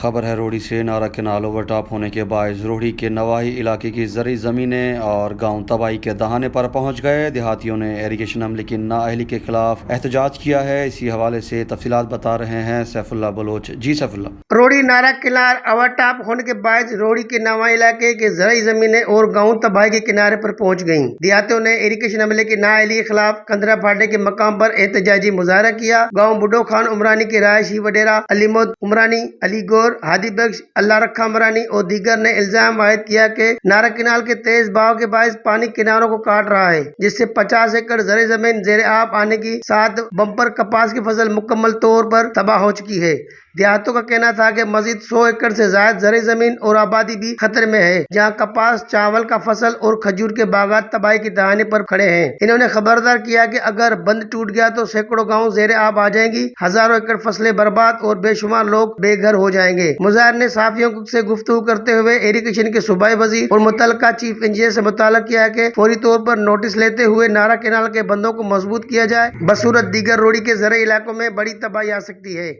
خبر ہے روڑی سے نارا کینال اوور ٹاپ ہونے کے باعث روڑی کے نواحی علاقے کی زرعی زمینیں اور گاؤں تباہی کے دہانے پر پہنچ گئے۔ دیہاتیوں نے اریگیشن عملے کی نااہلی کے خلاف احتجاج کیا ہے۔ اسی حوالے سے تفصیلات بتا رہے ہیں سیف اللہ بلوچ۔ جی سیف اللہ۔ روڑی نارا کینال اوور ٹاپ ہونے کے باعث روڑی کے نواحی علاقے کے زرعی زمینیں اور گاؤں تباہی کے کنارے پر پہنچ گئیں۔ دیہاتیوں نے اریگیشن عملے کی نااہلی کے خلاف کندرا پھاٹے کے مقام پر احتجاجی مظاہرہ کیا۔ گاؤں بڈو خان عمرانی کے رہائشی وڈیرا علی مود عمرانی، علی گور، ہادی بخش، اللہ رکھا عمرانی اور دیگر نے الزام عائد کیا کہ نارا کینال کے تیز بہاؤ کے باعث پانی کناروں کو کاٹ رہا ہے، جس سے 50 ایکڑ زرعی زمین زیر آب آنے کی ساتھ بمپر کپاس کی فصل مکمل طور پر تباہ ہو چکی ہے۔ دیہاتوں کا کہنا تھا کہ مزید 100 ایکڑ سے زائد زرعی زمین اور آبادی بھی خطرے میں ہے، جہاں کپاس، چاول کا فصل اور کھجور کے باغات تباہی کے دہانے پر کھڑے ہیں۔ انہوں نے خبردار کیا کہ اگر بند ٹوٹ گیا تو سینکڑوں گاؤں زیر آب آ جائیں گی، ہزاروں ایکڑ فصلیں برباد اور بے شمار لوگ بے گھر ہو جائیں گے۔ مظاہر نے صحافیوں سے گفتگو کرتے ہوئے اریگیشن کے صوبائی وزیر اور متعلقہ چیف انجینئر سے مطالبہ کیا کہ فوری طور پر نوٹس لیتے ہوئے نارا کینال کے بندوں کو مضبوط کیا جائے، بصورت دیگر روڑی کے زرعی علاقوں میں بڑی تباہی آ سکتی ہے۔